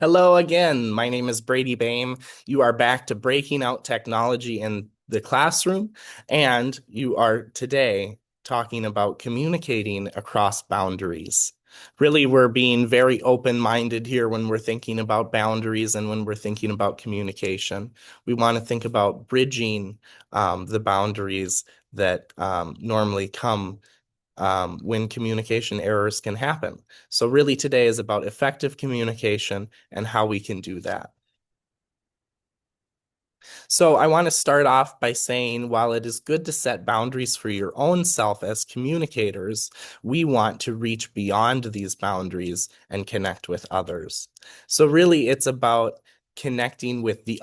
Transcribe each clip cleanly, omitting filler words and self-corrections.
Hello again. My name is Brady Bame. You are back to Breaking Out Technology in the Classroom, and you are today talking about communicating across boundaries. Really, we're being very open-minded here when we're thinking about boundaries and when we're thinking about communication. We want to think about bridging the boundaries that normally come when communication errors can happen. So, really, today is about effective communication and how we can do that. So, I want to start off by saying while it is good to set boundaries for your own self as communicators, we want to reach beyond these boundaries and connect with others. So, really, it's about connecting with the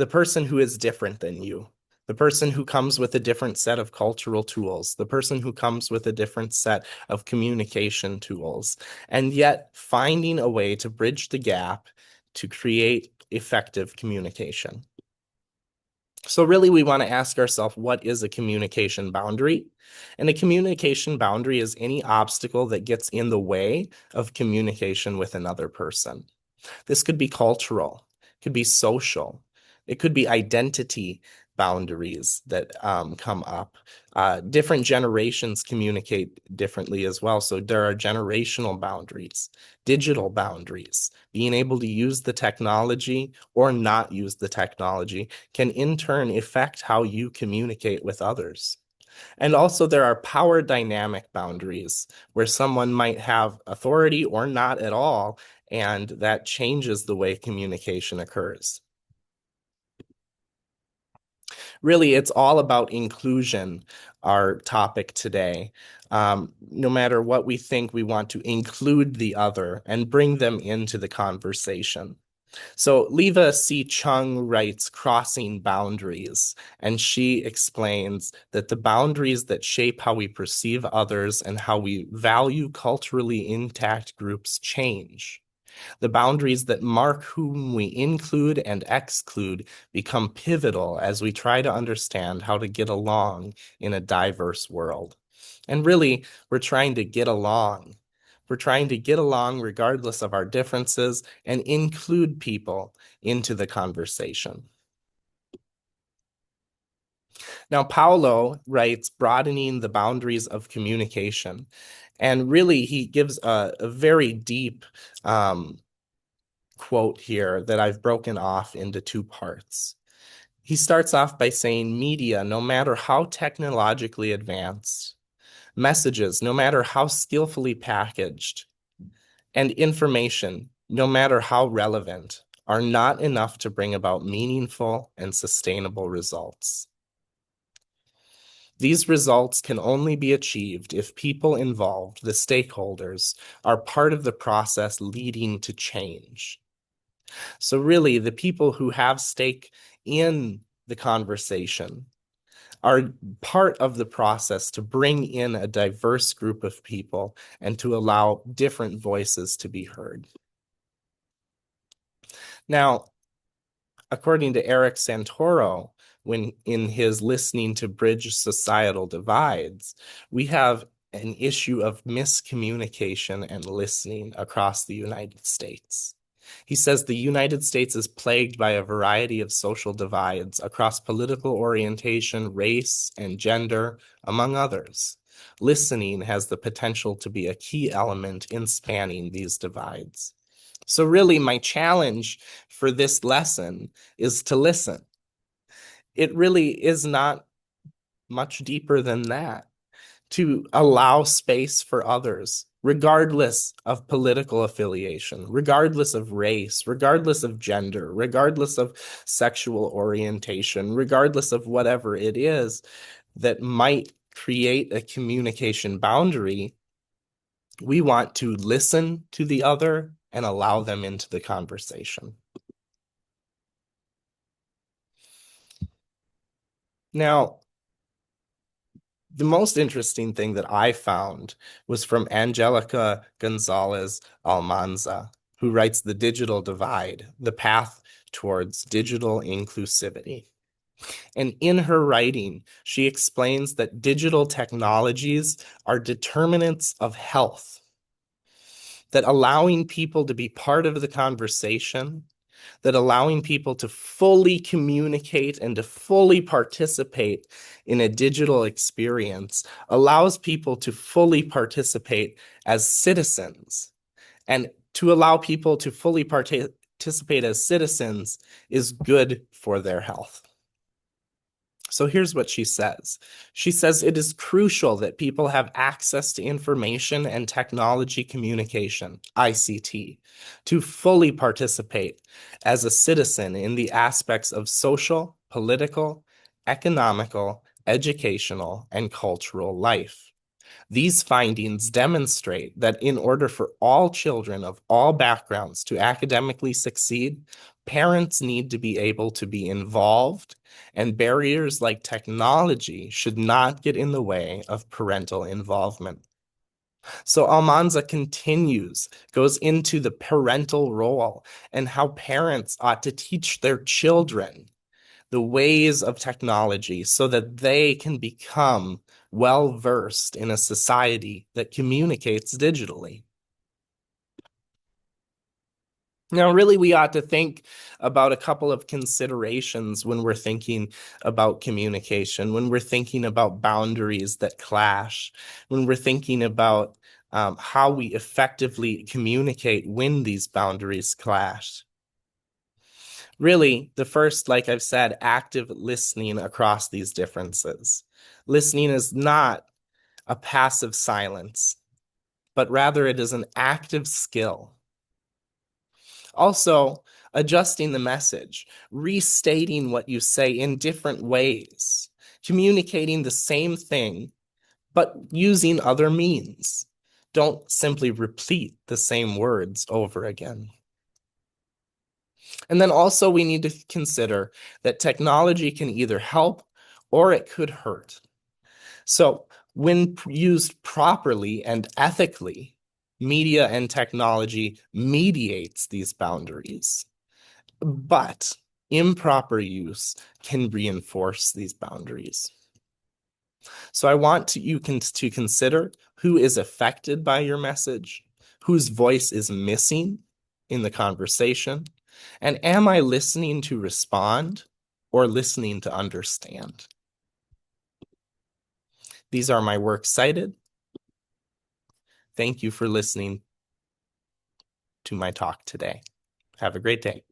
person who is different than you, the person who comes with a different set of cultural tools, the person who comes with a different set of communication tools, and yet finding a way to bridge the gap to create effective communication. So, really, we want to ask ourselves, what is a communication boundary? And a communication boundary is any obstacle that gets in the way of communication with another person. This could be cultural, could be social, it could be identity boundaries that come up. Different generations communicate differently as well. So there are generational boundaries, digital boundaries. Being able to use the technology or not use the technology can in turn affect how you communicate with others. And also, there are power dynamic boundaries where someone might have authority or not at all, and that changes the way communication occurs. Really, it's all about inclusion, our topic today. No matter what we think, we want to include the other and bring them into the conversation. So Leva C. Chung writes Crossing Boundaries, and she explains that the boundaries that shape how we perceive others and how we value culturally intact groups change. The boundaries that mark whom we include and exclude become pivotal as we try to understand how to get along in a diverse world. And really, we're trying to get along. We're trying to get along regardless of our differences and include people into the conversation. Now, Paulo writes Broadening the Boundaries of Communication. And really, he gives a very deep quote here that I've broken off into two parts. He starts off by saying media, no matter how technologically advanced, messages, no matter how skillfully packaged, and information, no matter how relevant, are not enough to bring about meaningful and sustainable results. These results can only be achieved if people involved, the stakeholders, are part of the process leading to change. So, really, the people who have stake in the conversation are part of the process to bring in a diverse group of people and to allow different voices to be heard. Now, according to Eric Santoro, when in his Listening to Bridge Societal Divides, we have an issue of miscommunication and listening across the United States. He says the United States is plagued by a variety of social divides across political orientation, race, and gender, among others. Listening has the potential to be a key element in spanning these divides. So, really, my challenge for this lesson is to listen. It really is not much deeper than that, to allow space for others, regardless of political affiliation, regardless of race, regardless of gender, regardless of sexual orientation, regardless of whatever it is that might create a communication boundary. We want to listen to the other and allow them into the conversation. Now, the most interesting thing that I found was from Angelica Gonzalez Almanza, who writes The Digital Divide, The Path Towards Digital Inclusivity. And in her writing, she explains that digital technologies are determinants of health. that allowing people to be part of the conversation, that allowing people to fully communicate and to fully participate in a digital experience allows people to fully participate as citizens. And to allow people to fully participate as citizens is good for their health. So here's what she says. She says it is crucial that people have access to information and technology communication, ICT, to fully participate as a citizen in the aspects of social, political, economical, educational, and cultural life. These findings demonstrate that in order for all children of all backgrounds to academically succeed, parents need to be able to be involved, and barriers like technology should not get in the way of parental involvement. So Almanza continues, goes into the parental role and how parents ought to teach their children the ways of technology so that they can become well versed in a society that communicates digitally. Now, really, we ought to think about a couple of considerations when we're thinking about communication, when we're thinking about boundaries that clash, when we're thinking about how we effectively communicate when these boundaries clash. Really, the first, like I've said, active listening across these differences. Listening is not a passive silence, but rather it is an active skill. Also, adjusting the message, restating what you say in different ways, communicating the same thing, but using other means. Don't simply repeat the same words over again. And then also we need to consider that technology can either help or it could hurt. So when used properly and ethically, media and technology mediates these boundaries, but improper use can reinforce these boundaries. So I want you to consider who is affected by your message, whose voice is missing in the conversation, and am I listening to respond or listening to understand? These are my works cited. Thank you for listening to my talk today. Have a great day.